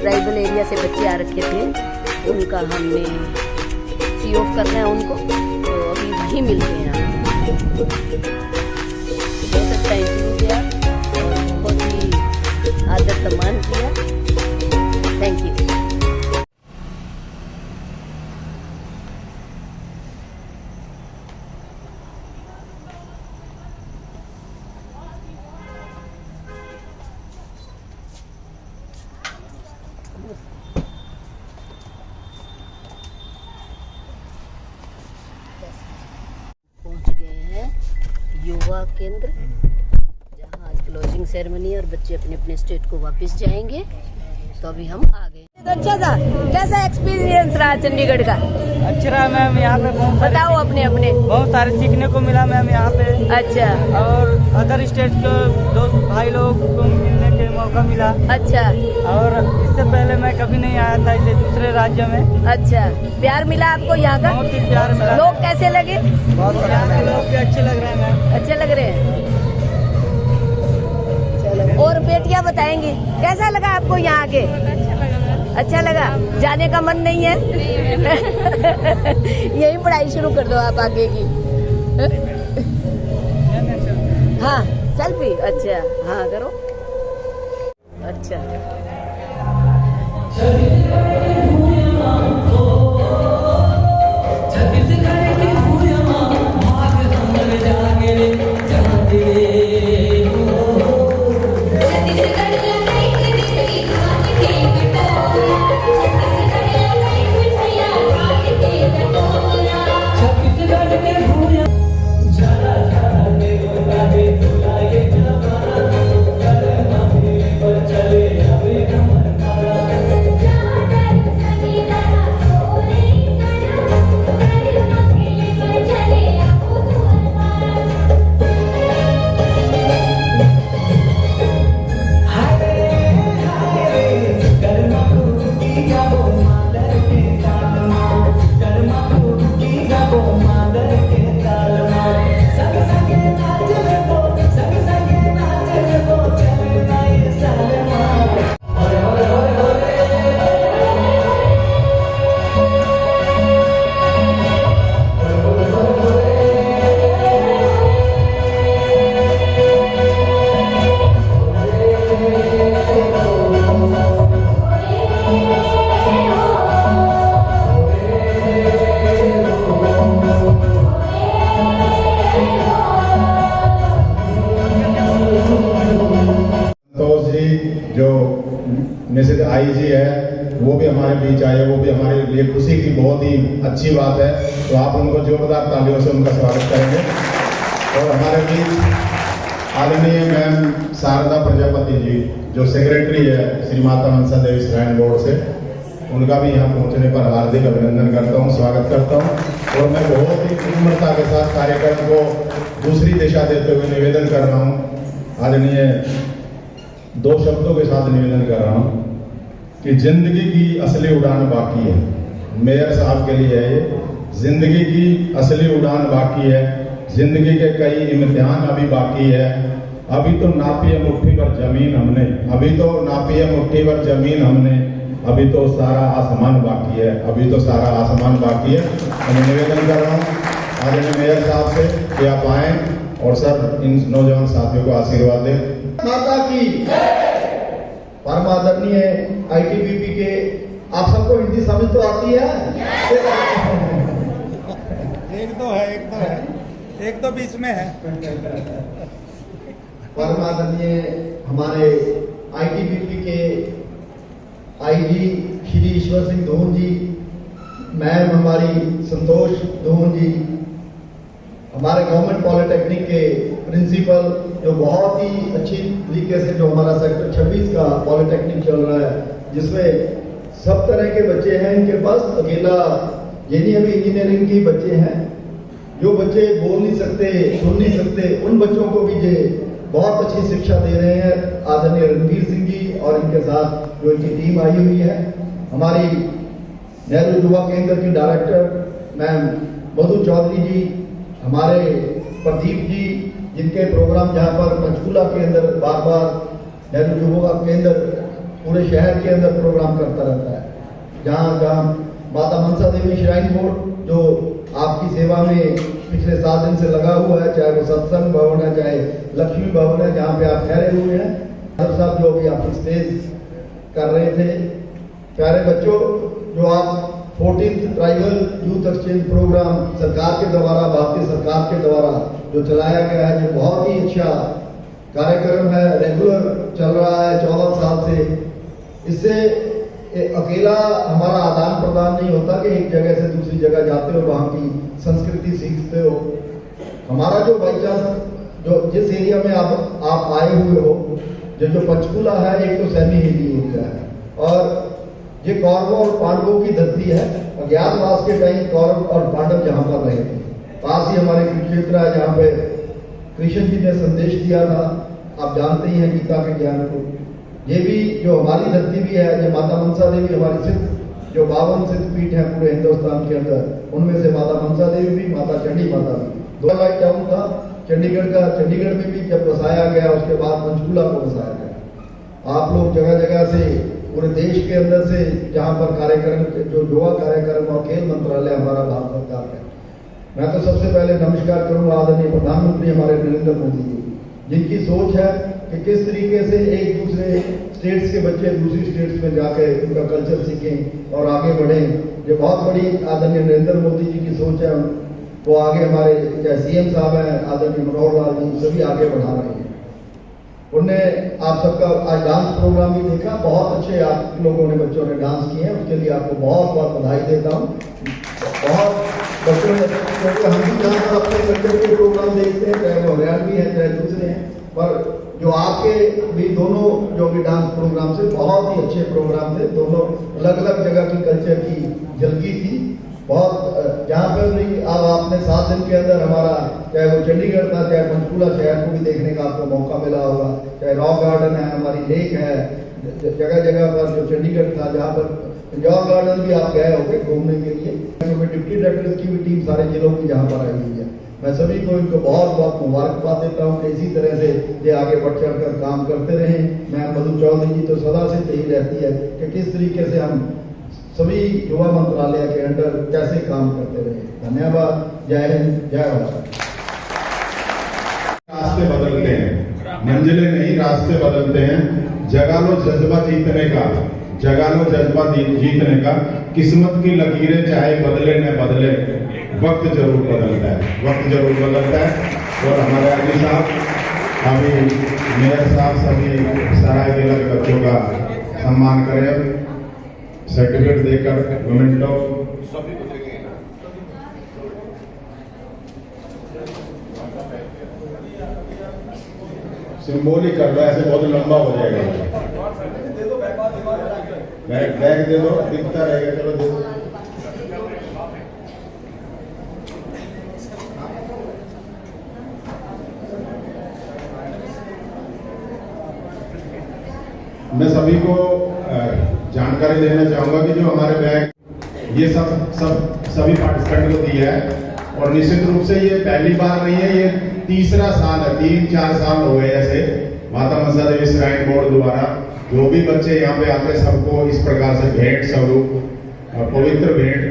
Tribal area से बच्चे आ रखे थे, उनका हमने सी ऑफ करना है उनको, तो अभी वहीं मिलते हैं। बहुत अच्छा इंटरव्यू दिया, बहुत ही आदर सम्मान किया। Thank you. पहुंच गए हैं युवा केंद्र, जहां आज क्लोजिंग सेरेमनी और बच्चे अपने अपने स्टेट को वापस जाएंगे। तो अभी हम आ गए। अच्छा था, कैसा एक्सपीरियंस रहा चंडीगढ़ का? अच्छा रहा मैम, यहाँ पे बताओ अपने अपने। बहुत सारे सीखने को मिला मैम यहाँ पे। अच्छा। और अदर स्टेट के दोस्त भाई लोग को मिलने के मौका मिला। अच्छा। और इससे पहले मैं कभी नहीं आया था इसे दूसरे राज्य में। अच्छा, प्यार मिला आपको यहाँ का? बहुत ही प्यार मिला। लोग कैसे लगे? बहुत यहाँ के लोग भी अच्छे लग रहे हैं मैम। अच्छे लग रहे हैं। चलो, और बेटियाँ बताएंगी कैसा लगा आपको यहाँ के? अच्छा लगा। जाने का मन नहीं है? यही पढ़ाई शुरू कर दो आप आगे की। हाँ, सेल्फी। अच्छा, हाँ करो। अच्छा। मिसेज आईजी है, वो भी हमारे बीच आए, वो भी हमारे लिए खुशी की बहुत ही अच्छी बात है। तो आप उनको जोरदार तालियों से उनका स्वागत करेंगे। और हमारे बीच आदरणीय मैम शारदा प्रजापति जी, जो सेक्रेटरी है श्री माता मनसा देवी श्राइन बोर्ड से, उनका भी यहाँ पहुँचने पर हार्दिक अभिनंदन करता हूँ, स्वागत करता हूँ। और मैं बहुत ही उम्रता के साथ कार्यक्रम को दूसरी दिशा देते हुए निवेदन कर रहा हूँ। आदरणीय दो शब्दों के साथ निवेदन कर रहा हूँ कि जिंदगी की असली उड़ान बाकी है। मेयर साहब के लिए है ये, जिंदगी की असली उड़ान बाकी है। जिंदगी के कई इम्तिहान अभी बाकी है। अभी तो नापी है मुट्ठी भर जमीन हमने, अभी तो नापी है मुट्ठी भर जमीन हमने, अभी तो सारा आसमान बाकी है, अभी तो सारा आसमान बाकी है। मैं निवेदन कर रहा हूँ आदरणीय मेयर साहब से कि आप आए और सर इन नौजवान साथियों को आशीर्वाद दें। माता की परम आदरणीय आईटीबीपी के, आप सबको हिंदी समझ तो आती है? एक तो है, एक तो बीच में है। परम आदरणीय हमारे आईटीबीपी के आईजी श्री ईश्वर सिंह दोहन जी, मैम हमारी संतोष दोहन जी, हमारे गवर्नमेंट पॉलिटेक्निक के प्रिंसिपल, जो बहुत ही अच्छी तरीके से जो हमारा सेक्टर 26 का पॉलिटेक्निक चल रहा है, जिसमें सब तरह के बच्चे हैं। इनके पास अकेला ये नहीं, अभी इंजीनियरिंग के बच्चे हैं, जो बच्चे बोल नहीं सकते, सुन नहीं सकते, उन बच्चों को भी ये बहुत अच्छी शिक्षा दे रहे हैं आदरणीय रणवीर सिंह जी और इनके साथ जो इनकी टीम आई हुई है। हमारी नेहरू युवा केंद्र की डायरेक्टर मैम मधु चौधरी जी, हमारे प्रदीप जी, जिनके प्रोग्राम जहाँ पर पंचकूला के अंदर बार बार नेहरू युवा केंद्र पूरे शहर के अंदर प्रोग्राम करता रहता है। जहाँ जहाँ माता मनसा देवी श्राइन बोर्ड जो आपकी सेवा में पिछले 7 दिन से लगा हुआ है, चाहे वो सत्संग भवन है, चाहे लक्ष्मी भवन है, जहाँ पे आप ठहरे हुए हैं, हर साहब जो अभी आप स्टेज कर रहे थे। प्यारे बच्चों, जो आप 14th tribal youth exchange programme सरकार के द्वारा, भारतीय सरकार के द्वारा जो चलाया गया है, जो बहुत ही अच्छा कार्यक्रम है, रेगुलर चल रहा है 14 साल से। इससे अकेला हमारा आदान प्रदान नहीं होता कि एक जगह से दूसरी जगह जाते हो, वहाँ की संस्कृति सीखते हो। हमारा जो बाई चांस जो जिस एरिया में आप आए हुए हो, जो पंचकूला है, एक तो सेमी हिली एरिया है और ये कौरवों और पांडवों की धरती है। अज्ञातवास के टाइम कौरव और पांडव जहाँ पर रहे थे, पास ही हमारे कुरुक्षेत्र है जहाँ पे कृष्ण जी ने संदेश दिया था। आप जानते ही हैं गीता के ज्ञान को। ये भी जो हमारी धरती भी है, ये माता मनसा देवी हमारी सिद्ध जो 52 सिद्ध पीठ है पूरे हिंदुस्तान के अंदर, उनमें से माता मनसा देवी भी, माता चंडी माता भी। 2 लाख टाउन था चंडीगढ़ का, चंडीगढ़ में भी जब बसाया गया, उसके बाद पंचकूला को बसाया गया। आप लोग जगह जगह से पूरे देश के अंदर से जहाँ पर कार्यक्रम, जो युवा कार्यक्रम और खेल मंत्रालय हमारा भारत सरकार है, मैं तो सबसे पहले नमस्कार करूंगा आदरणीय प्रधानमंत्री हमारे नरेंद्र मोदी जी, जिनकी सोच है कि किस तरीके से एक दूसरे स्टेट्स के बच्चे दूसरी स्टेट्स में जाकर उनका कल्चर सीखें और आगे बढ़ें। ये बहुत बड़ी आदरणीय नरेंद्र मोदी जी की सोच है। वो आगे हमारे चाहे सीएम साहब हैं आदरणीय मनोहर लाल जी, सभी आगे बढ़ा रहे हैं। उनने आप सबका आज डांस प्रोग्राम भी देखा, बहुत अच्छे आप लोगों ने, बच्चों ने डांस किए हैं, उसके लिए आपको बहुत बहुत बधाई देता हूँ। बहुत बच्चों ने, क्योंकि हम भी जहाँ पर अपने कल्चर के प्रोग्राम देखते हैं, चाहे वो हरियाणवी है चाहे दूसरे हैं, पर जो आपके भी दोनों जो भी डांस प्रोग्राम से बहुत ही अच्छे प्रोग्राम थे। दोनों अलग अलग जगह की कल्चर की झलकी थी। बहुत जहाँ पर भी अब आपने 7 दिन के अंदर हमारा, चाहे वो चंडीगढ़ था, चाहे पंचकूला शहर को भी देखने का आपको मौका मिला होगा, चाहे रॉक गार्डन है, हमारी लेक है, जगह जगह पर जो चंडीगढ़ था, जहाँ पर रॉक गार्डन भी आप गए होंगे घूमने के लिए। डिप्टी डायरेक्टर की भी टीम सारे जिलों की जहाँ पर आई हुई है। मैं सभी को इनको बहुत बहुत मुबारकबाद देता हूँ कि इसी तरह से ये आगे बढ़ चढ़ कर काम करते रहें। मैं मधु चौधरी जी तो सदा से यही रहती है कि किस तरीके से हम सभी युवा मंत्रालय के अंडर कैसे काम करते रहे। धन्यवाद। जय हिंद, जय भारत। रास्ते बदलते हैं, मंजिलें नहीं रास्ते बदलते हैं। जगा लो जज्बा जीतने का, जगा लो जज्बा जीतने का। किस्मत की लकीरें चाहे बदले न बदले, वक्त जरूर बदलता है, वक्त जरूर बदलता है। और हमारे आदि साहब, अभी मेयर साहब सभी सरायकेला के बच्चों का सम्मान करें, सर्टिफिकेट देकर मोमेंटो सिंबॉलिक कर रहा है, ऐसे बहुत लंबा हो जाएगा। बैग दे दो, दिखता रहेगा। चलो दे दो। मैं सभी को जानकारी देना चाहूंगा कि जो हमारे बैग ये सभी पार्टिसिपेंट को दिया है, और निश्चित रूप से ये पहली बार नहीं है, ये तीसरा साल है, 3-4 साल हो गए ऐसे माता मनसा देवी श्राइन बोर्ड द्वारा जो भी बच्चे यहाँ पे आते सबको इस प्रकार से भेंट स्वरूप पवित्र भेंट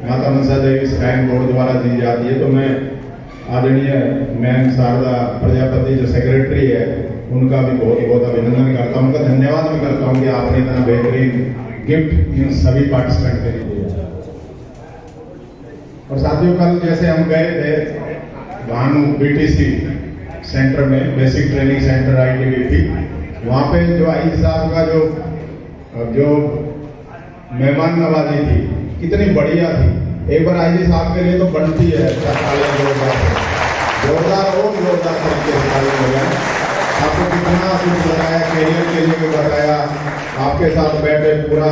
माता मनसा देवी श्राइन बोर्ड द्वारा दी जाती है। तो मैं आदरणीय मैम शारदा प्रजापति जो सेक्रेटरी है उनका भी बहुत बहुत अभिनंदन करता हूँ, उनका धन्यवाद भी करता हूँ कि आपने इतना बेहतरीन गिफ्ट इन सभी पार्टिसिपेंट के लिए दिया। और साथियों, कल जैसे हम गए थे भानु बीटीसी सेंटर में, बेसिक ट्रेनिंग सेंटर ITBP, वहाँ पे जो आई साहब का जो मेहमान नवाजी थी कितनी बढ़िया थी। एक बार आई साहब के लिए तो बनती है जोरदार और जोरदार तरीके से ताली हो गया। आपको कितना कुछ बताया, कैरियर के लिए भी बताया, आपके साथ बैठे पूरा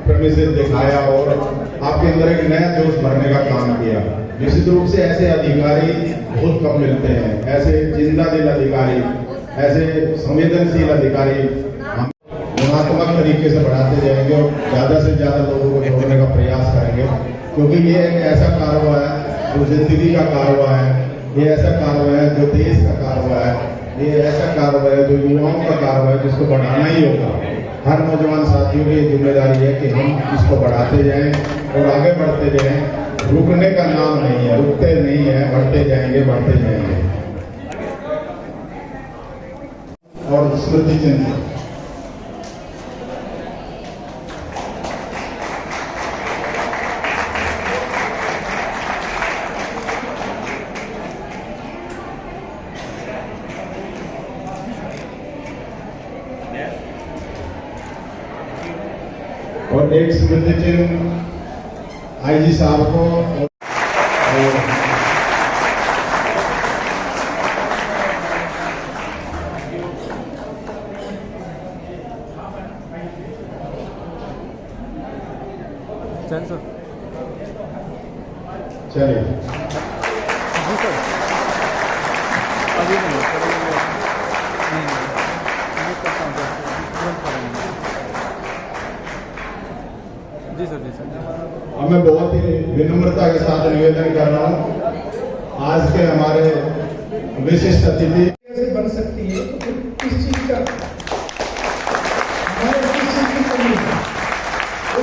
प्रेमिसेस दिखाया और आपके अंदर एक नया जोश भरने का काम किया। निश्चित रूप से ऐसे अधिकारी बहुत कम मिलते हैं, ऐसे जिंदा दिल अधिकारी, ऐसे संवेदनशील अधिकारी हम गुणात्मक तरीके से बढ़ाते जाएंगे और ज्यादा से ज्यादा लोगों को जोड़ने का प्रयास करेंगे, क्योंकि ये एक ऐसा कारोबार है जो जिंदगी का कारोबार है, ये ऐसा कारोबार है जो देश का कारोबार है, ये ऐसा कारोबार है जो युवाओं का कारोबार है जिसको बढ़ाना ही होगा। हर नौजवान साथियों की जिम्मेदारी है कि हम इसको बढ़ाते जाएं और आगे बढ़ते जाएं। रुकने का नाम नहीं है, रुकते नहीं है, बढ़ते जाएंगे, बढ़ते जाएंगे। और स्मृति चिन्ह और एक स्मृति चिन्ह आईजी साहब को चलिए जी सर, अभी नहीं करता हूँ जी सर, जी सर। अब मैं बहुत ही विनम्रता के साथ निवेदन कर रहा हूँ, आज के हमारे विशिष्ट अतिथि कैसे बन सकती है, तो फिर किस चीज का हमारे किस चीज की कमी है, तो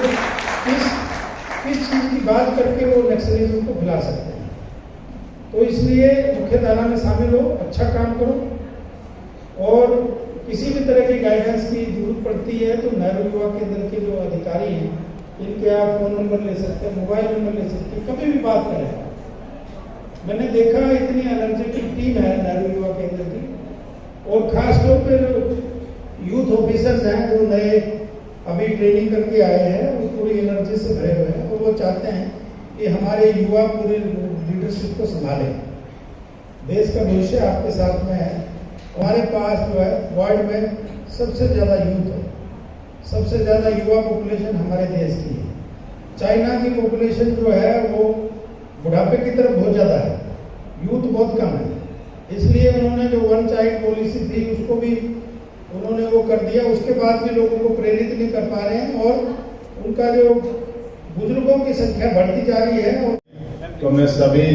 किस चीज की बात करके वो नक्सलिज्म को भुला सकते हैं। तो इसलिए मुख्य धारा में शामिल हो, अच्छा काम करो और किसी भी तरह की गाइडेंस की जरूरत पड़ती है तो नेहरू युवा केंद्र के जो अधिकारी हैं इनके आप फोन नंबर ले सकते हैं, मोबाइल नंबर ले सकते हैं, कभी भी बात करें। मैंने देखा इतनी एनर्जेटिक टीम है नेहरू युवा केंद्र की, और खासतौर पर यूथ ऑफिसर्स हैं जो नए अभी ट्रेनिंग करके आए हैं, वो पूरी एनर्जी से भरे हुए हैं और वो चाहते हैं कि हमारे युवा पूरे लीडरशिप को संभालें। देश का भविष्य आपके साथ में है। हमारे पास जो है वर्ल्ड में सबसे ज़्यादा यूथ है, सबसे ज़्यादा युवा पॉपुलेशन हमारे देश की है। चाइना की पॉपुलेशन जो है वो बुढ़ापे की तरफ बहुत ज़्यादा है, यूथ बहुत कम है। इसलिए उन्होंने जो वन चाइल्ड पॉलिसी थी उसको भी उन्होंने वो कर दिया, उसके बाद भी लोगों को प्रेरित नहीं कर पा रहे हैं और उनका जो बुजुर्गों की संख्या बढ़ती जा रही है। और तो मैं सभी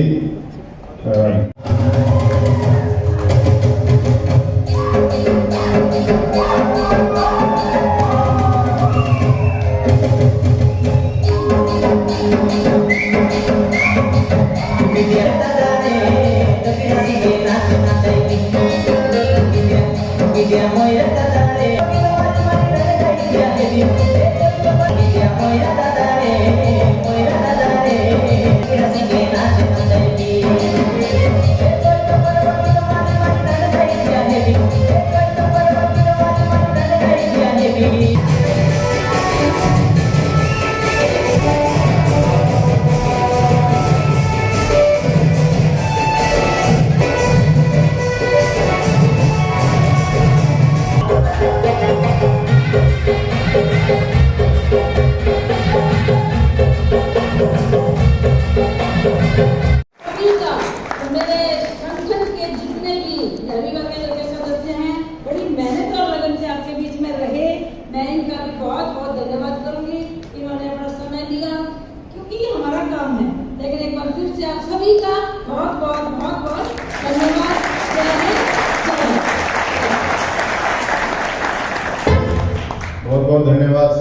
बहुत बहुत धन्यवाद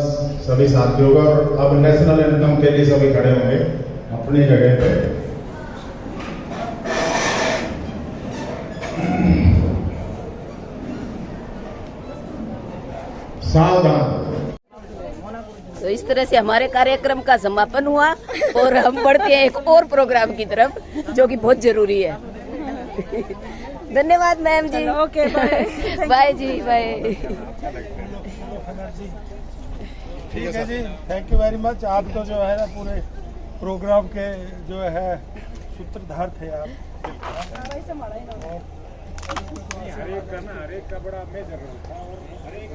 सभी साथियों का। और अब नेशनल एंथम के लिए सभी खड़े होंगे अपनी जगह पे। सावधान। तो इस तरह से हमारे कार्यक्रम का समापन हुआ और हम बढ़ते हैं एक और प्रोग्राम की तरफ जो कि बहुत जरूरी है। धन्यवाद ma'am ji. Okay, bye. Bye ji, bye. ठीक है जी, थैंक यू वेरी मच। आप तो जो है ना पूरे प्रोग्राम के जो है सूत्रधार थे आप। हर एक का बड़ा मेजर रोल था और हर एक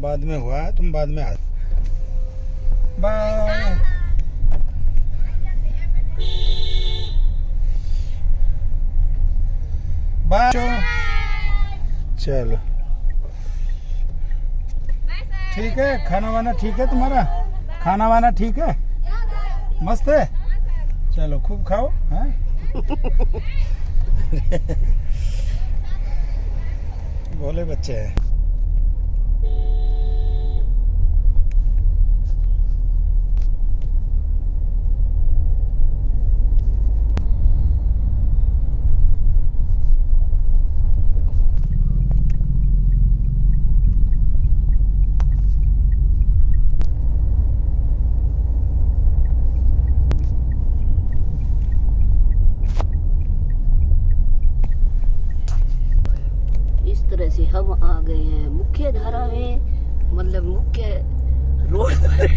बाद में हुआ है, तुम बाद में आ। बाय। बाय। चलो ठीक है। खाना वाना ठीक है तुम्हारा? खाना वाना ठीक है? मस्त है। चलो खूब खाओ। हैं भोले बच्चे हैं। से हम आ गए हैं मुख्य धारा में, मतलब मुख्य रोड पर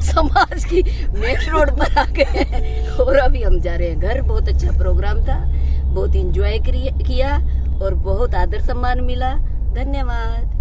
समाज की मेन रोड पर आ गए हैं और अभी हम जा रहे हैं घर। बहुत अच्छा प्रोग्राम था, बहुत एंजॉय किया और बहुत आदर सम्मान मिला। धन्यवाद।